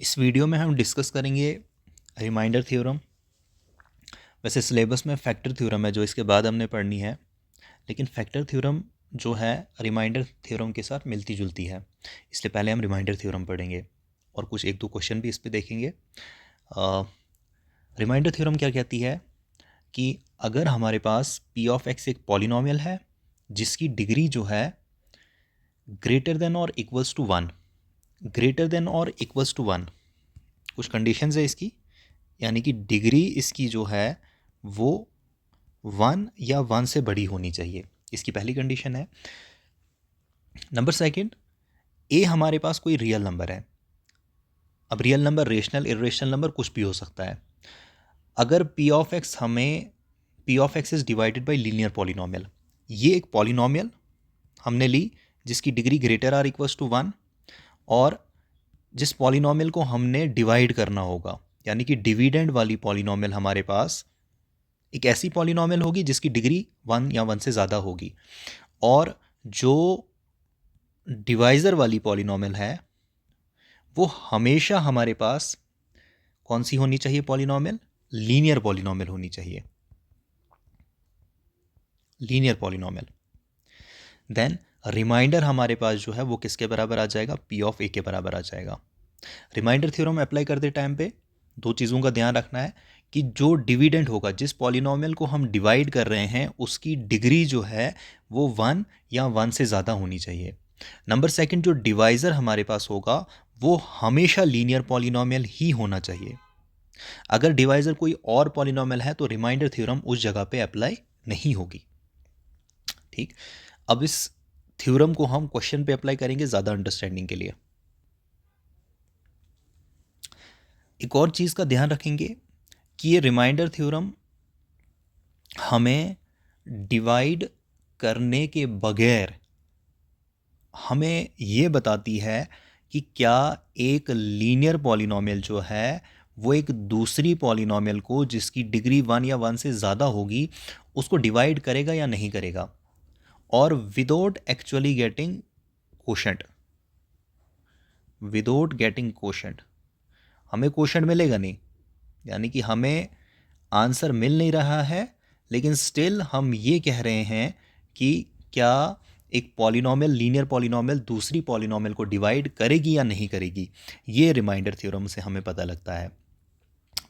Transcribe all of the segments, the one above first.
इस वीडियो में हम डिस्कस करेंगे रिमाइंडर थ्योरम। वैसे सिलेबस में फैक्टर थ्योरम है जो इसके बाद हमने पढ़नी है, लेकिन फैक्टर थ्योरम जो है रिमाइंडर थ्योरम के साथ मिलती जुलती है, इसलिए पहले हम रिमाइंडर थ्योरम पढ़ेंगे और कुछ एक दो क्वेश्चन भी इस पर देखेंगे। रिमाइंडर थ्योरम क्या कहती है कि अगर हमारे पास पी ऑफ एक्स एक पॉलिनोमियल है जिसकी डिग्री जो है ग्रेटर देन और equals to one, greater than और इक्वल्स टू वन, कुछ कंडीशंस है इसकी, यानी कि डिग्री इसकी जो है वो वन या वन से बड़ी होनी चाहिए, इसकी पहली कंडीशन है। नंबर सेकंड, ए हमारे पास कोई रियल नंबर है। अब real number rational irrational number कुछ भी हो सकता है। अगर पी ऑफ एक्स हमें P of X is divided by linear polynomial, ये एक पॉलिनोमियल हमने ली जिसकी degree greater or equals to one, और जिस पॉलिनोमियल को हमने डिवाइड करना होगा, यानी कि डिविडेंड वाली पॉलिनोमियल हमारे पास एक ऐसी पॉलिनोमियल होगी जिसकी डिग्री वन या वन से ज़्यादा होगी, और जो डिवाइज़र वाली पॉलिनोमियल है वो हमेशा हमारे पास कौन सी होनी चाहिए पॉलिनोमियल? लीनियर पॉलिनोमियल होनी चाहिए, लीनियर पॉलिनोमियल। देन रिमाइंडर हमारे पास जो है वो किसके बराबर आ जाएगा? पी ऑफ ए के बराबर आ जाएगा। रिमाइंडर थ्योरम अप्लाई करते टाइम पे दो चीज़ों का ध्यान रखना है कि जो डिविडेंड होगा, जिस पॉलिनोमियल को हम डिवाइड कर रहे हैं, उसकी डिग्री जो है वो वन या वन से ज़्यादा होनी चाहिए। नंबर सेकंड, जो डिवाइज़र हमारे पास होगा वो हमेशा लीनियर पॉलिनोमियल ही होना चाहिए। अगर डिवाइज़र कोई और पॉलिनोमियल है तो रिमाइंडर थ्योरम उस जगह पे अप्लाई नहीं होगी। ठीक, अब इस थ्योरम को हम क्वेश्चन पे अप्लाई करेंगे ज़्यादा अंडरस्टैंडिंग के लिए। एक और चीज़ का ध्यान रखेंगे कि ये रिमाइंडर थ्योरम हमें डिवाइड करने के बगैर हमें ये बताती है कि क्या एक लीनियर पॉलिनोमियल जो है वो एक दूसरी पॉलिनोमियल को जिसकी डिग्री वन या वन से ज़्यादा होगी उसको डिवाइड करेगा या नहीं करेगा, और without actually getting quotient. Without getting quotient हमें कोशेंट मिलेगा नहीं, यानी कि हमें आंसर मिल नहीं रहा है, लेकिन स्टिल हम ये कह रहे हैं कि क्या एक पॉलिनोमियल, लीनियर पॉलिनोमियल दूसरी पॉलिनोमियल को डिवाइड करेगी या नहीं करेगी। ये रिमाइंडर थ्योरम से हमें पता लगता है,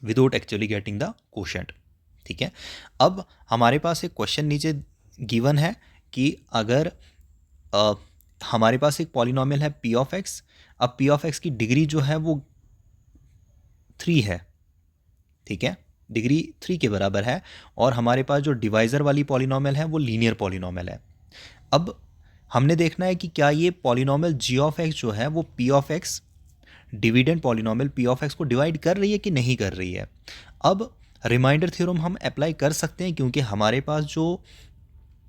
without actually getting the quotient. ठीक है, अब हमारे पास एक क्वेश्चन नीचे गिवन है कि अगर हमारे पास एक पॉलिनोमियल है पी ऑफ एक्स। अब पी ऑफ एक्स की डिग्री जो है वो 3 है। ठीक है, डिग्री 3 के बराबर है, और हमारे पास जो डिवाइज़र वाली पॉलिनोमियल है वो लीनियर पॉलिनोमियल है। अब हमने देखना है कि क्या ये पॉलिनोमियल जी ऑफ एक्स जो है वो P of x, dividend polynomial P of X को डिवाइड कर रही है कि नहीं कर रही है। अब रिमाइंडर थ्योरम हम अप्लाई कर सकते हैं क्योंकि हमारे पास जो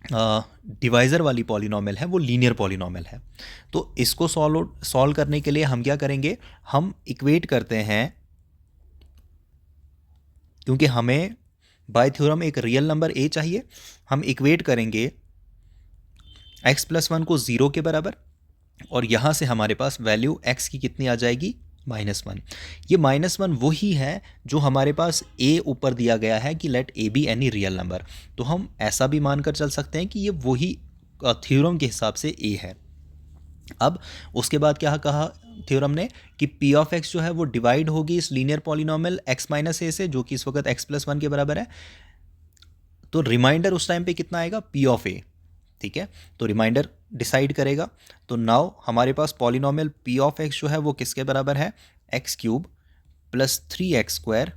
डिवाइज़र वाली पॉलिनोमियल है वो लीनियर पॉलिनोमियल है। तो इसको सॉल्व करने के लिए हम क्या करेंगे? हम इक्वेट करते हैं, क्योंकि हमें बाय थ्योरम एक रियल नंबर ए चाहिए। हम इक्वेट करेंगे x प्लस वन को 0 के बराबर, और यहाँ से हमारे पास वैल्यू x की कितनी आ जाएगी? -1। ये -1 वही है जो हमारे पास a ऊपर दिया गया है कि let a be any real number, तो हम ऐसा भी मानकर चल सकते हैं कि ये वही थ्योरम के हिसाब से a है। अब उसके बाद क्या कहा थ्योरम ने कि पी ऑफ एक्स जो है वो डिवाइड होगी इस लीनियर पॉलिनोमियल x माइनस ए से, जो कि इस वक्त x प्लस वन के बराबर है। तो रिमाइंडर उस टाइम पे कितना आएगा? पी ऑफ ए। ठीक है, तो रिमाइंडर डिसाइड करेगा। तो नाउ हमारे पास पॉलिनोमियल पी ऑफ एक्स जो है वो किसके बराबर है? X cube plus 3x²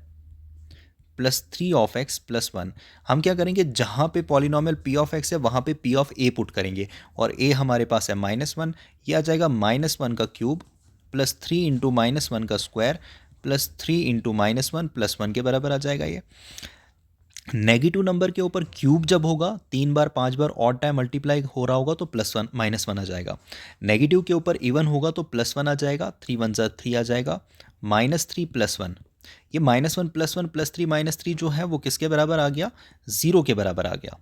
plus 3 of x plus 1। हम क्या करेंगे, जहाँ पे पॉलिनोमियल पी ऑफ एक्स है वहाँ पे पी ऑफ ए पुट करेंगे, और ए हमारे पास है -1, ये आ जाएगा -1 का क्यूब प्लस 3 इंटू -1 का स्क्वायर प्लस 3 इंटू -1 प्लस 1 के बराबर आ जाएगा। ये नेगेटिव नंबर के ऊपर क्यूब जब होगा 3 बार 5 बार ऑड टाइम मल्टीप्लाई हो रहा होगा तो +1 -1 आ जाएगा। नेगेटिव के ऊपर इवन होगा तो +1 आ जाएगा, 3 1 जा 3 आ जाएगा, -3 + 1। ये -1 + 1 + 3 -3 जो है वो किसके बराबर आ गया? 0 के बराबर आ गया।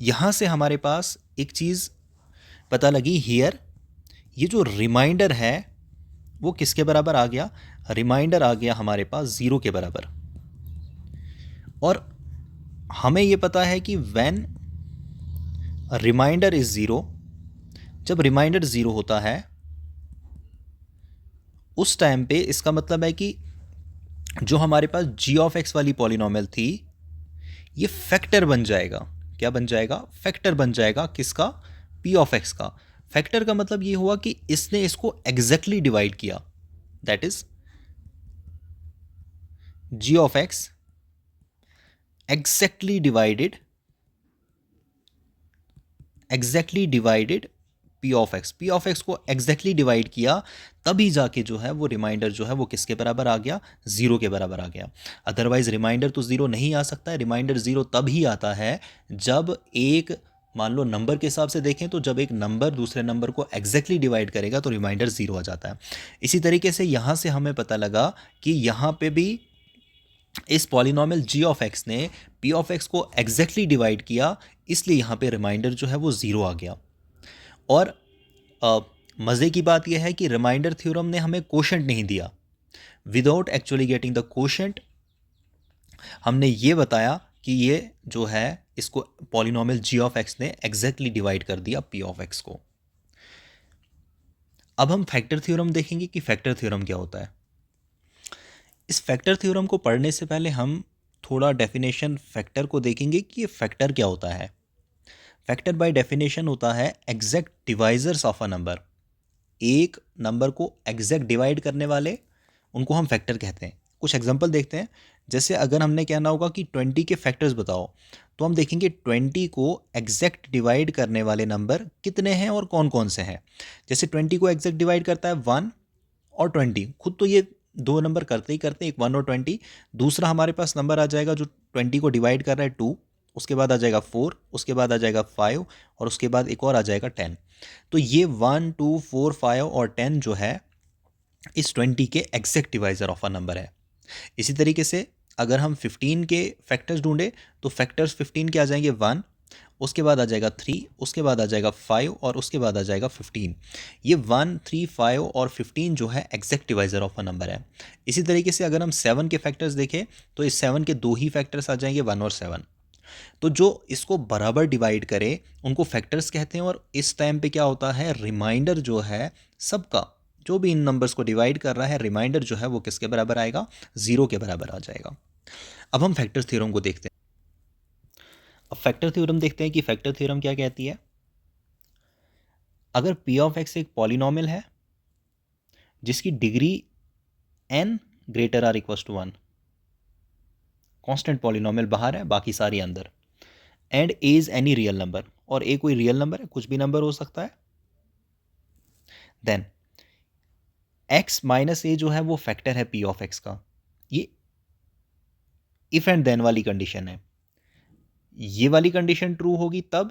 यहाँ से हमारे पास एक चीज़ पता लगी हियर, ये जो रिमाइंडर है वो किसके बराबर आ गया, रिमाइंडर आ गया हमारे पास 0 के बराबर। और हमें ये पता है कि व्हेन रिमाइंडर इज 0, जब रिमाइंडर 0 होता है उस टाइम पे इसका मतलब है कि जो हमारे पास जी ऑफ एक्स वाली पॉलिनॉमियल थी ये फैक्टर बन जाएगा। क्या बन जाएगा, फैक्टर बन जाएगा। किसका, पी ऑफ एक्स का। फैक्टर का मतलब ये हुआ कि इसने इसको एग्जैक्टली डिवाइड किया, that is G of X exactly divided P of X. P of X को एग्जैक्टली डिवाइड किया, तभी जाके जो है वो रिमाइंडर जो है वो किसके बराबर आ गया, 0 के बराबर आ गया। अदरवाइज रिमाइंडर तो 0 नहीं आ सकता है। रिमाइंडर 0 तब ही आता है जब एक, मान लो नंबर के हिसाब से देखें तो जब एक नंबर दूसरे नंबर को एग्जैक्टली डिवाइड करेगा तो रिमाइंडर 0 आ जाता है। इसी तरीके से यहाँ से हमें पता लगा कि यहाँ पे भी इस पॉलिनॉमियल जी ऑफ एक्स ने पी ऑफ एक्स को एग्जैक्टली डिवाइड किया, इसलिए यहाँ पे रिमाइंडर जो है वो 0 आ गया। और मज़े की बात यह है कि रिमाइंडर थ्योरम ने हमें कोशेंट नहीं दिया। Without actually getting the quotient हमने ये बताया कि ये जो है इसको पॉलिनॉमियल जी ऑफ एक्स ने एग्जैक्टली डिवाइड कर दिया पी ऑफ एक्स को। अब हम फैक्टर थ्योरम देखेंगे कि फैक्टर थ्योरम क्या होता है। इस फैक्टर थ्योरम को पढ़ने से पहले हम थोड़ा डेफिनेशन फैक्टर को देखेंगे कि ये फैक्टर क्या होता है। फैक्टर बाय डेफिनेशन होता है exact divisors of a number. एक नंबर को एग्जैक्ट डिवाइड करने वाले, उनको हम फैक्टर कहते हैं। कुछ एग्जांपल देखते हैं। जैसे अगर हमने कहना होगा कि 20 के फैक्टर्स बताओ, तो हम देखेंगे 20 को एग्जैक्ट डिवाइड करने वाले नंबर कितने हैं और कौन कौन से हैं। जैसे 20 को एग्जैक्ट डिवाइड करता है 1 और 20, खुद तो ये दो नंबर करते ही करते हैं, एक 1 और 20। दूसरा हमारे पास नंबर आ जाएगा जो 20 को डिवाइड कर रहा है 2, उसके बाद आ जाएगा 4, उसके बाद आ जाएगा 5 और उसके बाद एक और आ जाएगा 10। तो ये 1, 2, 4, 5 और 10 जो है इस 20 के exact divisor of a number है। इसी तरीके से अगर हम 15 के फैक्टर्स ढूंढे तो फैक्टर्स 15 के आ जाएंगे 1, उसके बाद आ जाएगा 3, उसके बाद आ जाएगा 5 और उसके बाद आ जाएगा 15। ये 1, 3, 5 और 15 जो है exact divisor of a number है। इसी तरीके से अगर हम 7 के फैक्टर्स देखें तो इस 7 के दो ही फैक्टर्स आ जाएंगे 1 और 7। तो जो इसको बराबर डिवाइड करे उनको फैक्टर्स कहते हैं। और इस टाइम पे क्या होता है, रिमाइंडर जो है सबका, जो भी इन नंबर्स को डिवाइड कर रहा है, रिमाइंडर जो है वो किसके बराबर आएगा, 0 के बराबर आ जाएगा। अब हम फैक्टर थ्योरम को देखते हैं। अब फैक्टर थ्योरम देखते हैं कि फैक्टर थ्योरम क्या कहती है। अगर पी ऑफ एक्स एक पॉलिनॉमियल है जिसकी degree n greater or equal to 1, constant polynomial बाहर है बाकी सारी अंदर, and A is any real number, और ए कोई रियल नंबर है, कुछ भी नंबर हो सकता है, देन x माइनस ए जो है वो फैक्टर है पी ऑफ एक्स का। ये इफ एंड देन वाली कंडीशन है। ये वाली कंडीशन ट्रू होगी तब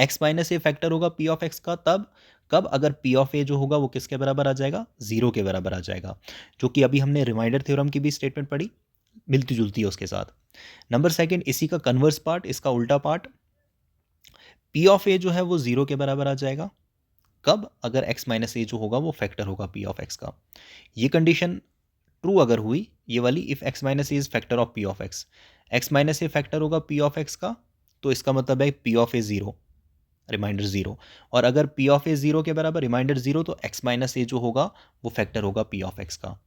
x माइनस ए फैक्टर होगा पी ऑफ एक्स का, तब कब, अगर पी ऑफ ए जो होगा वो किसके बराबर आ जाएगा, 0 के बराबर आ जाएगा। जो कि अभी हमने रिमाइंडर थ्योरम की भी स्टेटमेंट पढ़ी, मिलती जुलती है उसके साथ। नंबर सेकंड, इसी का कन्वर्स पार्ट, इसका उल्टा पार्ट, पी ऑफ ए जो है वो 0 के बराबर आ जाएगा कब, अगर x माइनस ए जो होगा वो फैक्टर होगा पी ऑफ एक्स का। ये कंडीशन ट्रू अगर हुई, ये वाली, if x minus A is factor of P of x, x minus A factor होगा पी ऑफ एक्स का, तो इसका मतलब है पी ऑफ ए 0, रिमाइंडर 0। और अगर पी ऑफ ए 0 के बराबर, रिमाइंडर 0, तो x माइनस ए जो होगा वो फैक्टर होगा पी ऑफ एक्स का।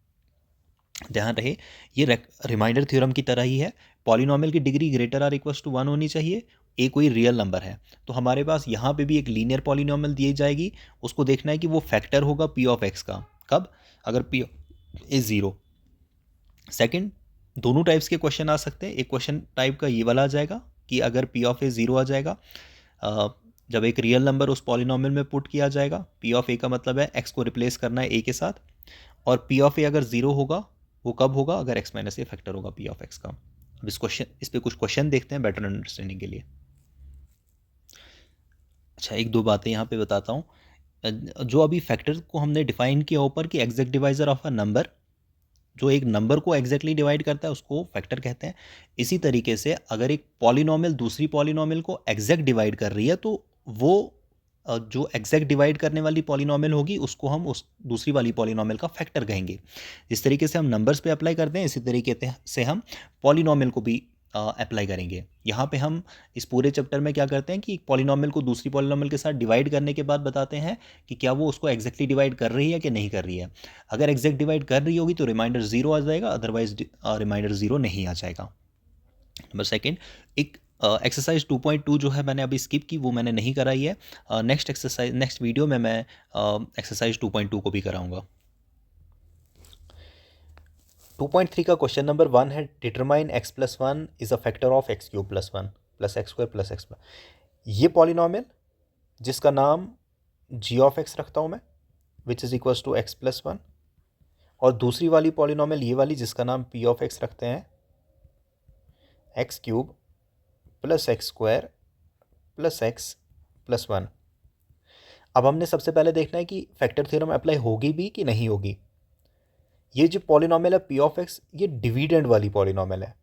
ध्यान रहे ये रिमाइंडर थ्योरम की तरह ही है। पॉलिनॉमियल की degree greater or equal to 1 होनी चाहिए, ए कोई रियल नंबर है। तो हमारे पास यहाँ पे भी एक लीनियर पॉलिनॉमियल दी जाएगी, उसको देखना है कि वो फैक्टर होगा पी ऑफ एक्स का कब, अगर पी ए 0। सेकंड, दोनों टाइप्स के क्वेश्चन आ सकते हैं। एक क्वेश्चन टाइप का ये वाला आ जाएगा कि अगर पी ऑफ ए 0 आ जाएगा जब एक रियल नंबर उस पॉलिनॉमियल में पुट किया जाएगा। पी ऑफ ए का मतलब है एक्स को रिप्लेस करना है ए के साथ, और पी ऑफ ए अगर 0 होगा वो कब होगा, अगर एक्स माइनस ए फैक्टर होगा पी ऑफ एक्स का। अब इस पे कुछ क्वेश्चन देखते हैं बेटर अंडरस्टैंडिंग के लिए। अच्छा, एक दो बातें यहाँ पे बताता हूँ। जो अभी फैक्टर को हमने डिफाइन किया ऊपर कि exact divisor of a number, जो एक नंबर को एग्जैक्टली डिवाइड करता है उसको फैक्टर कहते हैं। इसी तरीके से अगर एक पॉलिनॉमियल दूसरी पॉलिनॉमियल को एग्जैक्ट डिवाइड कर रही है तो वो जो एग्जैक्ट डिवाइड करने वाली पॉलिनॉमियल होगी उसको हम उस दूसरी वाली पॉलिनॉमियल का फैक्टर कहेंगे। जिस तरीके से हम नंबर्स पे अप्लाई करते हैं इसी तरीके से हम पॉलिनॉमियल को भी अप्लाई करेंगे। यहाँ पे हम इस पूरे चैप्टर में क्या करते हैं कि एक पॉलिनॉमियल को दूसरी पॉलिनॉमियल के साथ डिवाइड करने के बाद बताते हैं कि क्या वो उसको एग्जैक्टली डिवाइड कर रही है कि नहीं कर रही है। अगर एग्जैक्ट डिवाइड कर रही होगी तो रिमाइंडर 0 आ जाएगा, अदरवाइज रिमाइंडर 0 नहीं आ जाएगा। नंबर सेकेंड, एक एक्सरसाइज 2.2 जो है मैंने अभी स्किप की, वो मैंने नहीं कराई है। नेक्स्ट वीडियो में मैं एक्सरसाइज 2.2 को भी कराऊंगा। 2.3 का क्वेश्चन नंबर 1 है, determine x+1 is a factor of x³ + 1 + x² + x। ये पॉलिनॉमियल जिसका नाम g(x) रखता हूँ मैं, which is equals to x+1, और दूसरी वाली पॉलिनॉमियल ये वाली जिसका नाम p(x) रखते हैं, x³ + x² + x + 1। अब हमने सबसे पहले देखना है कि फैक्टर थ्योरम अप्लाई होगी भी कि नहीं होगी। ये जो पॉलिनॉमियल है p(x), ये डिविडेंड वाली पॉलिनॉमियल है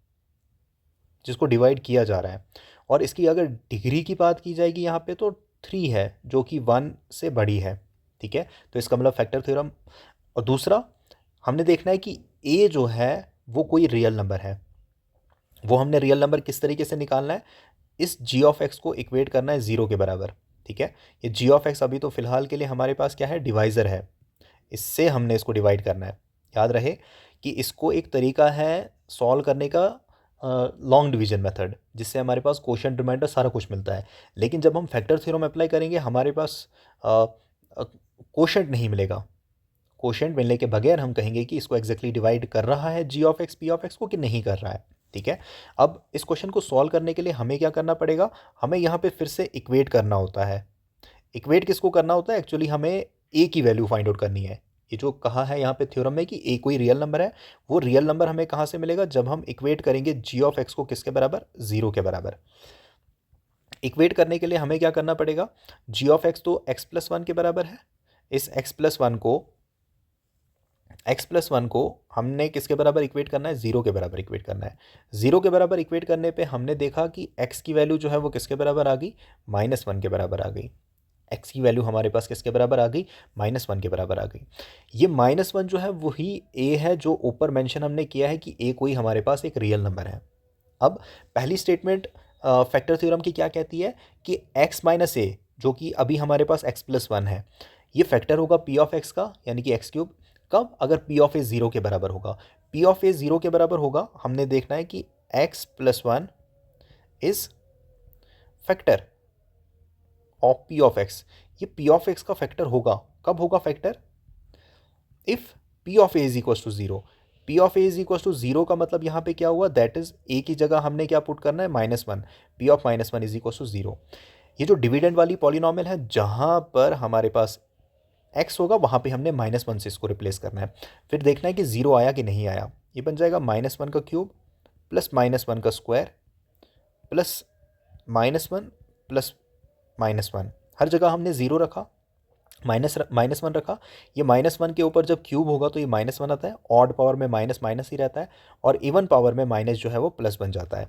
जिसको डिवाइड किया जा रहा है, और इसकी अगर डिग्री की बात की जाएगी यहाँ पे तो 3 है जो कि 1 से बड़ी है। ठीक है, तो इसका मतलब फैक्टर थ्योरम। और दूसरा हमने देखना है कि a जो है वो कोई रियल नंबर है। वो हमने रियल नंबर किस तरीके से निकालना है, इस g(x) को इक्वेट करना है 0 के बराबर। ठीक है, ये g(x) अभी तो फिलहाल के लिए हमारे पास क्या है, डिवाइज़र है, इससे हमने इसको डिवाइड करना है। याद रहे कि इसको एक तरीका है सॉल्व करने का, लॉन्ग डिवीजन मेथड, जिससे हमारे पास क्वोशिएंट रिमाइंडर सारा कुछ मिलता है। लेकिन जब हम फैक्टर थ्योरम अप्लाई करेंगे हमारे पास क्वोशिएंट नहीं मिलेगा। क्वोशिएंट मिलने के बगैर हम कहेंगे कि इसको एग्जैक्टली डिवाइड कर रहा है g(x) p(x) को कि नहीं कर रहा है। ठीक है, अब इस क्वेश्चन को सॉल्व करने के लिए हमें क्या करना पड़ेगा, हमें यहाँ पे फिर से इक्वेट करना होता है। इक्वेट किसको करना होता है, एक्चुअली हमें a की वैल्यू फाइंड आउट करनी है। ये जो कहा है यहाँ पे थ्योरम में कि a कोई रियल नंबर है, वो रियल नंबर हमें कहाँ से मिलेगा, जब हम इक्वेट करेंगे g(x) को किसके बराबर, 0 के बराबर। इक्वेट करने के लिए हमें क्या करना पड़ेगा, g(x) तो x+1 के बराबर है, इस x+1 को हमने किसके बराबर इक्वेट करना है, 0 के बराबर इक्वेट करना है। 0 के बराबर इक्वेट करने पे हमने देखा कि x की वैल्यू जो है वो किसके बराबर आ गई, -1 के बराबर आ गई। x की वैल्यू हमारे पास किसके बराबर आ गई, -1 के बराबर आ गई। ये -1 जो है वही a है जो ऊपर मेंशन हमने किया है कि a कोई हमारे पास एक रियल नंबर है। अब पहली स्टेटमेंट फैक्टर थ्योरम की क्या कहती है कि x - a जो कि अभी हमारे पास x+1 है, ये फैक्टर होगा p(x) का, यानी कि x³। कब, अगर p(a) 0 के बराबर होगा। p(a) 0 के बराबर होगा, हमने देखना है कि x+1 is factor of p(x). ये p(x) का फैक्टर होगा, कब होगा factor, if p(a) is equal to 0। p(a) is equal to 0 का मतलब यहाँ पे क्या हुआ, दैट इज a की जगह हमने क्या पुट करना है, -1। p(-1) is equal to 0। ये जो डिविडेंड वाली पॉलिनॉमियल है, जहाँ पर हमारे पास x होगा वहाँ पे हमने -1 से इसको रिप्लेस करना है। फिर देखना है कि 0 आया कि नहीं आया। ये बन जाएगा -1 का क्यूब प्लस -1 का स्क्वायर प्लस -1 प्लस -1। हर जगह हमने 0 रखा, -1 रखा। ये -1 के ऊपर जब क्यूब होगा तो ये -1 आता है, ऑड पावर में माइनस माइनस ही रहता है, और इवन पावर में माइनस जो है वो प्लस बन जाता है।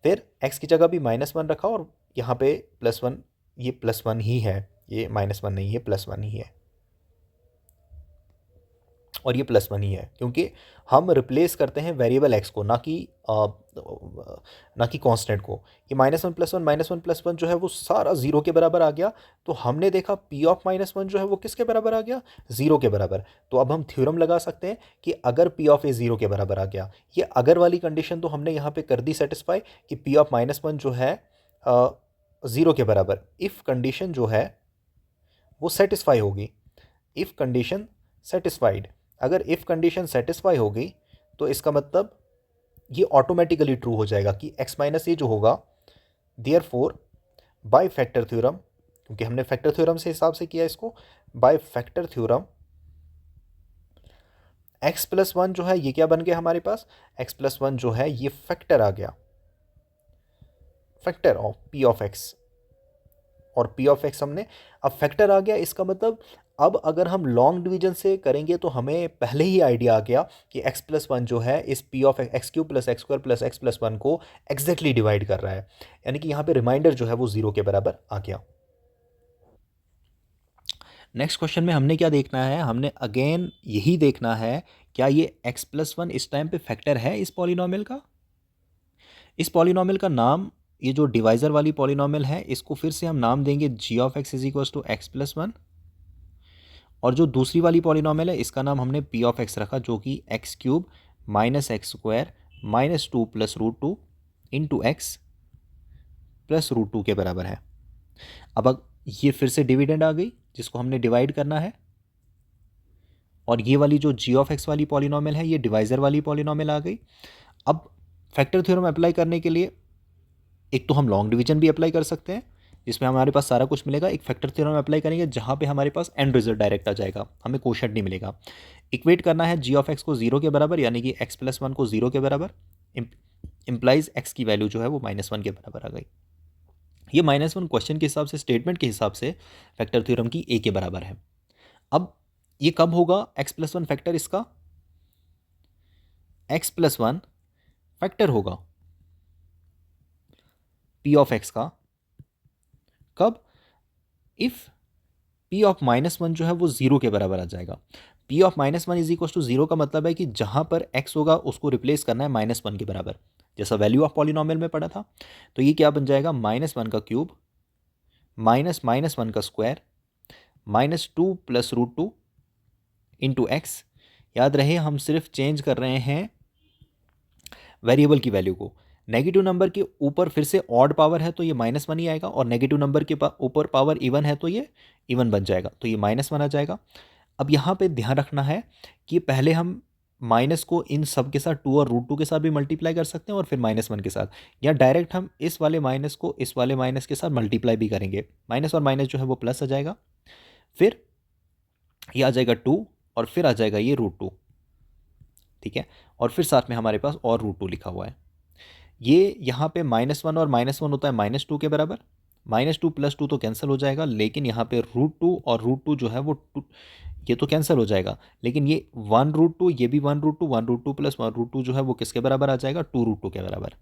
फिर x की जगह भी -1 रखा, और यहाँ पे +1, ये +1 ही है, ये -1 नहीं है, +1 ही है, और ये +1 ही है, क्योंकि हम रिप्लेस करते हैं वेरिएबल x को, ना कि कांस्टेंट को। ये -1 + 1 -1 + 1 जो है वो सारा 0 के बराबर आ गया। तो हमने देखा p(-1) जो है वो किसके बराबर आ गया, 0 के बराबर। तो अब हम थ्योरम लगा सकते हैं कि अगर p(a) 0 के बराबर आ गया, ये अगर वाली कंडीशन तो हमने यहाँ पे कर दी सेटिस्फाई कि p(-1) जो है 0 के बराबर। इफ़ कंडीशन जो है वो सेटिस्फाई होगी, इफ़ कंडीशन सेटिस्फाइड। अगर इफ़ कंडीशन सेटिस्फाई होगी तो इसका मतलब ये ऑटोमेटिकली ट्रू हो जाएगा कि x - a जो होगा, देयरफॉर बाय फैक्टर थ्योरम, क्योंकि हमने फैक्टर थ्योरम से हिसाब से किया इसको, बाय फैक्टर थ्योरम x+1 जो है ये क्या बन गया हमारे पास, x+1 जो है ये फैक्टर आ गया, फैक्टर ऑफ p(x), और p(x) हमने अब फैक्टर आ गया। इसका मतलब अब अगर हम लॉन्ग डिवीजन से करेंगे तो हमें पहले ही आइडिया आ गया कि x+1 जो है इस p(x³ + x² + x+1 को एग्जैक्टली डिवाइड कर रहा है, यानी कि यहाँ पे रिमाइंडर जो है वो 0 के बराबर आ गया। नेक्स्ट क्वेश्चन में हमने क्या देखना है, हमने अगेन यही देखना है क्या ये x+1 इस टाइम पे फैक्टर है इस पॉलिनोमियल का। इस पॉलिनोमियल का नाम, ये जो डिवाइजर वाली पॉलिनोमियल है, इसको फिर से हम नाम देंगे g of x is equal to x+1, और जो दूसरी वाली पॉलिनोमियल है इसका नाम हमने p ऑफ x रखा, जो कि x³ minus X square minus 2 plus root 2 into X plus root 2 के बराबर है। अब ये फिर से डिविडेंड आ गई जिसको हमने डिवाइड करना है, और ये वाली जो g ऑफ x वाली पॉलिनोमियल है ये डिवाइजर वाली पॉलिनोमियल आ गई। अब फैक्टर थ्योरम अप्लाई करने के लिए एक तो हम लॉन्ग डिवीजन भी अप्लाई कर सकते हैं जिसमें हमारे पास सारा कुछ मिलेगा, एक फैक्टर थ्योरम अप्लाई करेंगे जहाँ पे हमारे पास एंड रिजल्ट डायरेक्ट आ जाएगा, हमें कोशेंट नहीं मिलेगा। इक्वेट करना है g ऑफ x को 0 के बराबर, यानी कि x+1 को 0 के बराबर, इम्प्लाइज x की वैल्यू जो है वो -1 के बराबर आ गई। ये -1 क्वेश्चन के हिसाब से, स्टेटमेंट के हिसाब से फैक्टर थ्योरम की a के बराबर है। अब ये कब होगा x+1 फैक्टर, इसका x+1 फैक्टर होगा p ऑफ x का कब, इफ p ऑफ -1 जो है वो 0 के बराबर आ जाएगा। p of -1 is equal to 0 का मतलब है कि जहां पर x होगा उसको रिप्लेस करना है -1 के बराबर, जैसा वैल्यू ऑफ पॉलिनोमियल में पढ़ा था। तो ये क्या बन जाएगा, -1 का क्यूब माइनस -1 का square -2 plus root 2 into X. याद रहे हम सिर्फ चेंज कर रहे हैं वेरिएबल की वैल्यू को। नेगेटिव नंबर के ऊपर फिर से ऑड पावर है तो ये -1 ही आएगा, और नेगेटिव नंबर के ऊपर पावर इवन है तो ये इवन बन जाएगा, तो ये -1 आ जाएगा। अब यहाँ पे ध्यान रखना है कि पहले हम माइनस को इन सब के साथ 2 और रूट 2 के साथ भी मल्टीप्लाई कर सकते हैं और फिर -1 के साथ, या डायरेक्ट हम इस वाले माइनस को इस वाले माइनस के साथ मल्टीप्लाई भी करेंगे। माइनस और माइनस जो है वो प्लस आ जाएगा, फिर ये आ जाएगा 2 और फिर आ जाएगा ये रूट 2, ठीक है, और फिर साथ में हमारे पास और रूट 2 लिखा हुआ है। ये यहाँ पे -1 और -1 होता है -2 के बराबर, -2 प्लस 2 तो कैंसिल हो जाएगा, लेकिन यहाँ पे रूट 2 और रूट 2 जो है वो ये तो कैंसिल हो जाएगा, लेकिन ये 1 रूट 2, ये भी 1 रूट 2, 1 रूट 2 प्लस 1 रूट 2 जो है वो किसके बराबर आ जाएगा, 2 रूट 2 के बराबर।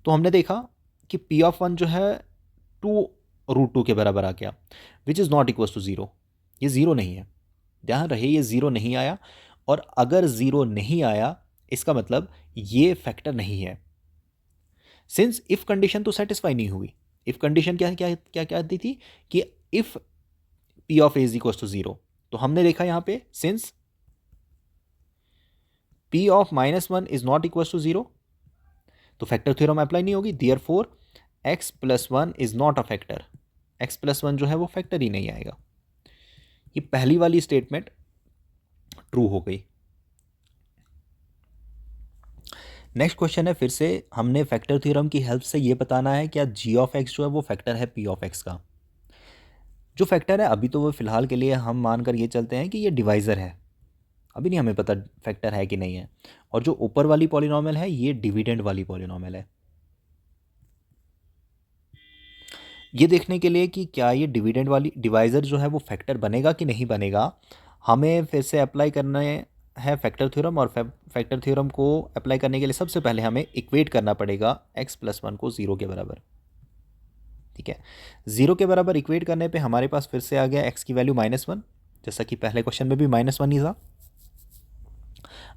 तो हमने देखा कि p ऑफ 1 जो है 2 रूट 2 के बराबर आ गया, which is not equal to 0। ये 0 नहीं है, ध्यान रहे ये 0 नहीं आया, और अगर 0 नहीं आया इसका मतलब ये फैक्टर नहीं है। सिंस इफ कंडीशन तो सेटिस्फाई नहीं हुई। इफ कंडीशन क्या क्या क्या क्या दी थी कि if p of a is equal to 0, तो हमने देखा यहां पे since p of -1 is not equal to 0, तो फैक्टर थ्योरम अप्लाई नहीं होगी। Therefore x+1 is not a factor, x+1 जो है वो फैक्टर ही नहीं आएगा। ये पहली वाली स्टेटमेंट ट्रू हो गई। नेक्स्ट क्वेश्चन है, फिर से हमने फैक्टर थ्योरम की हेल्प से ये बताना है क्या g ऑफ x जो है वो फैक्टर है p ऑफ x का। जो फैक्टर है अभी तो वो फिलहाल के लिए हम मानकर ये चलते हैं कि ये डिवाइज़र है, अभी नहीं हमें पता फैक्टर है कि नहीं है। और जो ऊपर वाली पॉलिनोमियल है ये डिविडेंड वाली पॉलिनोमियल है। ये देखने के लिए कि क्या ये डिविडेंड वाली डिवाइज़र जो है वो फैक्टर बनेगा कि नहीं बनेगा, हमें फिर से अप्लाई करना है फैक्टर थ्योरम। और फैक्टर थ्योरम को अप्लाई करने के लिए सबसे पहले हमें इक्वेट करना पड़ेगा x+1 को 0 के बराबर, ठीक है। 0 के बराबर इक्वेट करने पे हमारे पास फिर से आ गया x की वैल्यू -1, जैसा कि पहले क्वेश्चन में भी -1 ही था।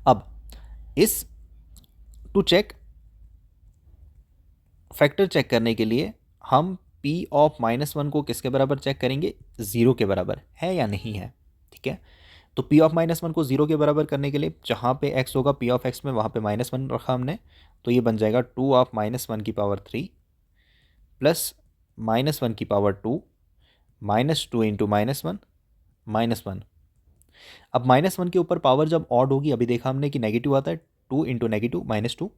अब इस टू चेक फैक्टर चेक करने के लिए हम p ऑफ -1 को किसके बराबर चेक करेंगे, 0 के बराबर है या नहीं है, ठीक है। तो p ऑफ -1 को 0 के बराबर करने के लिए जहाँ पे x होगा p ऑफ x में वहाँ पे -1 रखा हमने, तो ये बन जाएगा 2 ऑफ -1 की पावर 3 प्लस -1 की पावर 2 -2 इंटू -1 -1। अब -1 के ऊपर पावर जब ऑड होगी, अभी देखा हमने कि नेगेटिव आता है, 2 इंटू नेगेटिव -2,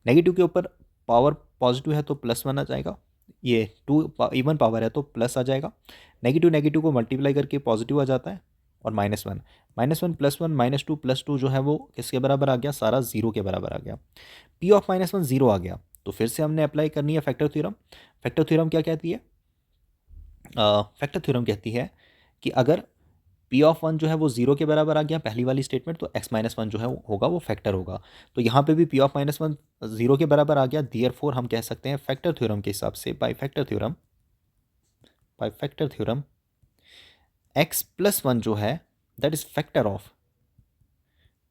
नेगेटिव के ऊपर पावर पॉजिटिव है तो +1 आ जाएगा, ये 2 इवन पावर है तो प्लस आ जाएगा, नेगेटिव नेगेटिव को मल्टीप्लाई करके पॉजिटिव आ जाता है, और -1 -1 प्लस 1 -2 प्लस 2 जो है वो किसके बराबर आ गया, सारा 0 के बराबर आ गया। p ऑफ -1 0 आ गया, तो फिर से हमने अप्लाई करनी है फैक्टर थ्योरम। फैक्टर थ्योरम क्या कहती है, फैक्टर थ्योरम कहती है कि अगर p ऑफ 1 जो है वो 0 के बराबर आ गया पहली वाली स्टेटमेंट, तो x-1 जो है होगा वो फैक्टर होगा। तो यहाँ पे भी p ऑफ -1 0 के बराबर आ गया, देयरफॉर हम कह सकते हैं फैक्टर थ्योरम के हिसाब से बाय फैक्टर थ्योरम x+1 जो है that is factor of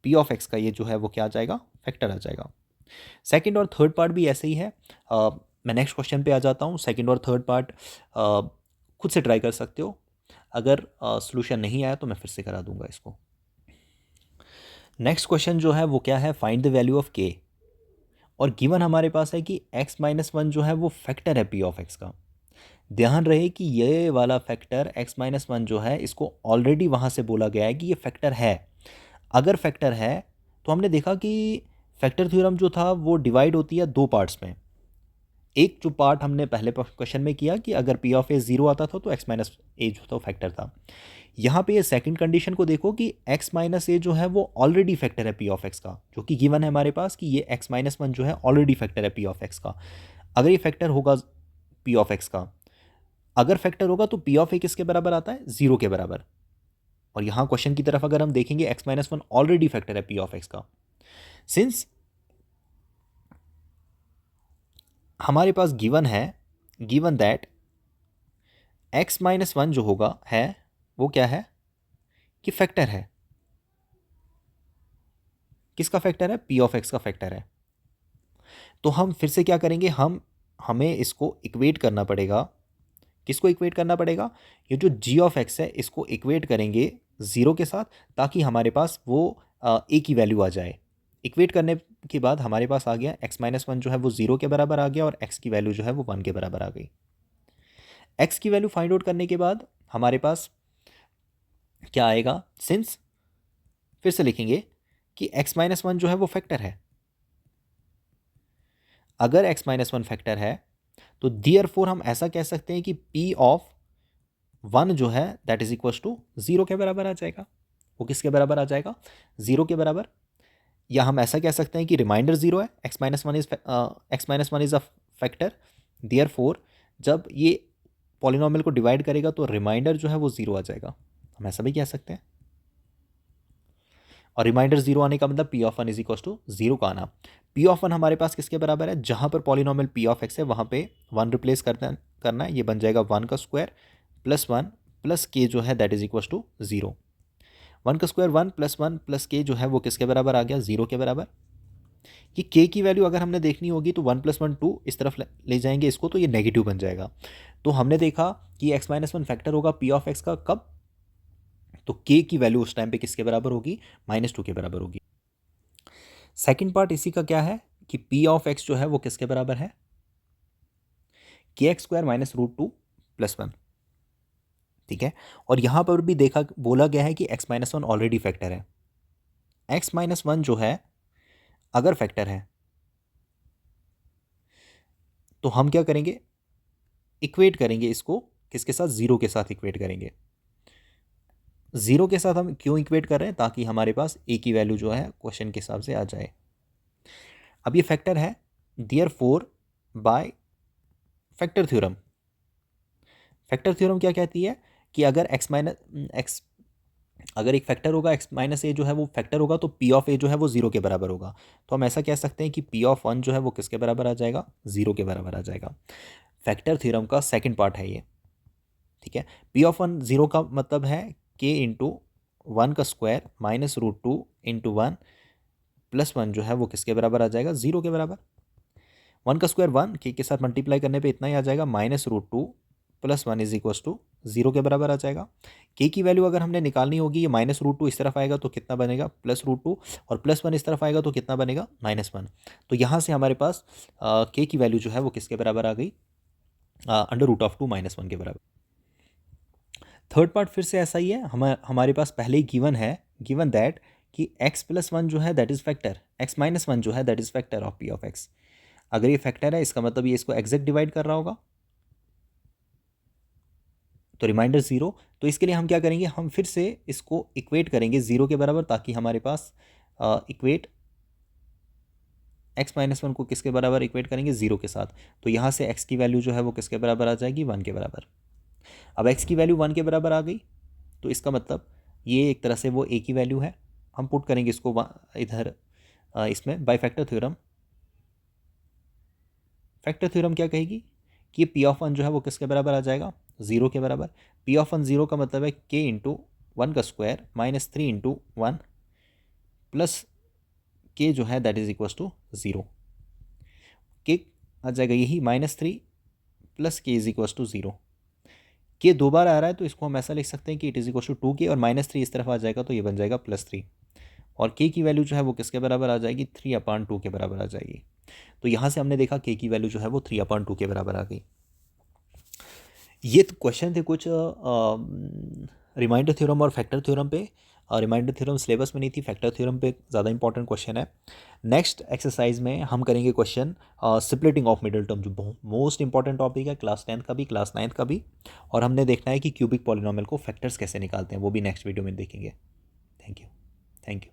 p of x का, ये जो है वो क्या आ जाएगा, फैक्टर आ जाएगा। सेकंड और थर्ड पार्ट भी ऐसे ही है। मैं नेक्स्ट क्वेश्चन पे आ जाता हूँ। सेकंड और थर्ड पार्ट खुद से ट्राई कर सकते हो, अगर सॉल्यूशन नहीं आया तो मैं फिर से करा दूंगा इसको। नेक्स्ट क्वेश्चन जो है वो क्या है, find the value of k, और गिवन हमारे पास है कि x-1 जो है वो फैक्टर है p ऑफ x का। ध्यान रहे कि ये वाला फैक्टर x-1 जो है इसको ऑलरेडी वहाँ से बोला गया है कि ये फैक्टर है। अगर फैक्टर है तो हमने देखा कि फैक्टर थ्योरम जो था वो डिवाइड होती है दो पार्ट्स में। एक जो पार्ट हमने पहले क्वेश्चन में किया कि अगर p ऑफ a 0 आता था तो x-a जो था फैक्टर था। यहाँ पे ये सेकंड कंडीशन को देखो कि x-a जो है वो ऑलरेडी फैक्टर है p ऑफ x का, जो कि गिवन है हमारे पास कि ये x-1 जो है ऑलरेडी फैक्टर है p ऑफ x का। अगर ये फैक्टर होगा p ऑफ x का, अगर फैक्टर होगा तो p ऑफ a किसके बराबर आता है, 0 के बराबर। और यहाँ क्वेश्चन की तरफ अगर हम देखेंगे x-1 ऑलरेडी फैक्टर है p ऑफ x का। सिंस हमारे पास गिवन है, गिवन दैट x-1 जो होगा है वो क्या है कि फैक्टर है, किसका फैक्टर है, p ऑफ x का फैक्टर है। तो हम फिर से क्या करेंगे, हमें इसको इक्वेट करना पड़ेगा। किसको इक्वेट करना पड़ेगा, ये जो g ऑफ x है इसको इक्वेट करेंगे 0 के साथ, ताकि हमारे पास वो a की वैल्यू आ जाए। इक्वेट करने के बाद हमारे पास आ गया x-1 जो है वो 0 के बराबर आ गया और x की वैल्यू जो है वो 1 के बराबर आ गई। x की वैल्यू फाइंड आउट करने के बाद हमारे पास क्या आएगा, सिंस फिर से लिखेंगे कि x-1 जो है वो फैक्टर है। अगर x-1 फैक्टर है तो देयरफॉर हम ऐसा कह सकते हैं कि p ऑफ 1 जो है दैट इज इक्वल टू 0 के बराबर आ जाएगा। वो किसके बराबर आ जाएगा, 0 के बराबर। या हम ऐसा कह सकते हैं कि रिमाइंडर 0 है, x-1 is a factor, therefore जब ये पॉलिनोमियल को डिवाइड करेगा तो रिमाइंडर जो है वो 0 आ जाएगा। हम ऐसा भी कह सकते हैं। और रिमाइंडर 0 आने का मतलब p of 1 is equal to 0 का आना। p ऑफ 1 हमारे पास किसके बराबर है, जहां पर पॉलिनोमियल p ऑफ x है वहां पे 1 रिप्लेस करना है। ये बन जाएगा 1 का स्क्वायर प्लस 1 प्लस k जो है दैट इज इक्वल टू 0। 1 का स्क्वायर 1 प्लस 1 प्लस k जो है वो किसके बराबर आ गया, 0 के बराबर। कि k की वैल्यू अगर हमने देखनी होगी तो 1 प्लस 1 2 इस तरफ ले जाएंगे इसको, तो ये नेगेटिव बन जाएगा। तो हमने देखा कि x-1 फैक्टर होगा p ऑफ x का कब, तो k की वैल्यू उस टाइम पे किसके बराबर होगी, -2 के बराबर होगी। सेकंड पार्ट इसी का क्या है कि p ऑफ x जो है वो किसके बराबर है, kx² -√2 + 1। ठीक है, और यहां पर भी देखा बोला गया है कि x-1 ऑलरेडी फैक्टर है। x-1 जो है अगर फैक्टर है तो हम क्या करेंगे, इक्वेट करेंगे इसको किसके साथ, 0 के साथ इक्वेट करेंगे। 0 के साथ हम क्यों इक्वेट कर रहे हैं, ताकि हमारे पास a की वैल्यू जो है क्वेश्चन के हिसाब से आ जाए। अब ये फैक्टर है, therefore by factor theorem. Factor theorem क्या कहती है कि अगर अगर एक फैक्टर होगा x-a जो है वो फैक्टर होगा तो p ऑफ a जो है वो 0 के बराबर होगा। तो हम ऐसा कह सकते हैं कि p ऑफ 1 जो है वो किसके बराबर आ जाएगा, 0 के बराबर आ जाएगा। फैक्टर थ्योरम का सेकंड पार्ट है ये। ठीक है, p ऑफ 1 0 का मतलब है k इंटू 1 का स्क्वायर -√2 इंटू 1 प्लस 1 जो है वो किसके बराबर आ जाएगा, 0 के बराबर। 1 का स्क्वायर 1 k के साथ मल्टीप्लाई करने पे इतना ही आ जाएगा, -√2 + 1 इज इक्वल टू 0 के बराबर आ जाएगा। k की वैल्यू अगर हमने निकालनी होगी, ये -√2 इस तरफ आएगा तो कितना बनेगा, +√2, और +1 इस तरफ आएगा तो कितना बनेगा, -1। तो यहाँ से हमारे पास k की वैल्यू जो है वो किसके बराबर आ गई, √2 -1 के बराबर। थर्ड पार्ट फिर से ऐसा ही है, हमारे पास पहले ही गिवन है, गिवन दैट कि x+1 जो है दैट इज फैक्टर, x-1 जो है that is factor of p of x। अगर ये फैक्टर है इसका मतलब ये इसको एग्जैक्ट डिवाइड कर रहा होगा, तो रिमाइंडर 0। तो इसके लिए हम क्या करेंगे, हम फिर से इसको इक्वेट करेंगे 0 के बराबर, ताकि हमारे पास इक्वेट x-1 को किसके बराबर इक्वेट करेंगे, 0 के साथ। तो यहाँ से x की वैल्यू जो है वो किसके बराबर आ जाएगी, 1 के बराबर। अब x की वैल्यू 1 के बराबर आ गई तो इसका मतलब ये एक तरह से वो a की वैल्यू है। हम पुट करेंगे इसको इधर इसमें by factor theorem. Factor theorem क्या कहेगी कि p ऑफ 1 जो है वो किसके बराबर आ जाएगा, 0 के बराबर। पी ऑफ 1 0 का मतलब है k इंटू 1 का square minus 3 into 1 plus k जो है दैट इज इक्वल्स टू 0। के आ जाएगा यही -3 प्लस k इज इक्वल्स टू 0। के 2 बार आ रहा है तो इसको हम ऐसा लिख सकते हैं कि it is equals to 2k और -3 इस तरफ आ जाएगा तो ये बन जाएगा +3 और k की वैल्यू जो है वो किसके बराबर आ जाएगी 3/2 के बराबर आ जाएगी। तो यहाँ से हमने देखा k की वैल्यू जो है वो 3/2 के बराबर आ गई। ये क्वेश्चन थे कुछ रिमाइंडर थ्योरम और फैक्टर थ्योरम पे। रिमाइंडर थ्योरम सिलेबस में नहीं थी, फैक्टर थ्योरम पे ज़्यादा इंपॉर्टेंट क्वेश्चन है। नेक्स्ट एक्सरसाइज में हम करेंगे question splitting of middle term, जो मोस्ट इंपॉर्टेंट टॉपिक है क्लास 10th का भी क्लास 9th का भी। और हमने देखना है कि क्यूबिक पॉलिनोमियल को फैक्टर्स कैसे निकालते हैं, वो भी नेक्स्ट वीडियो में देखेंगे। Thank you.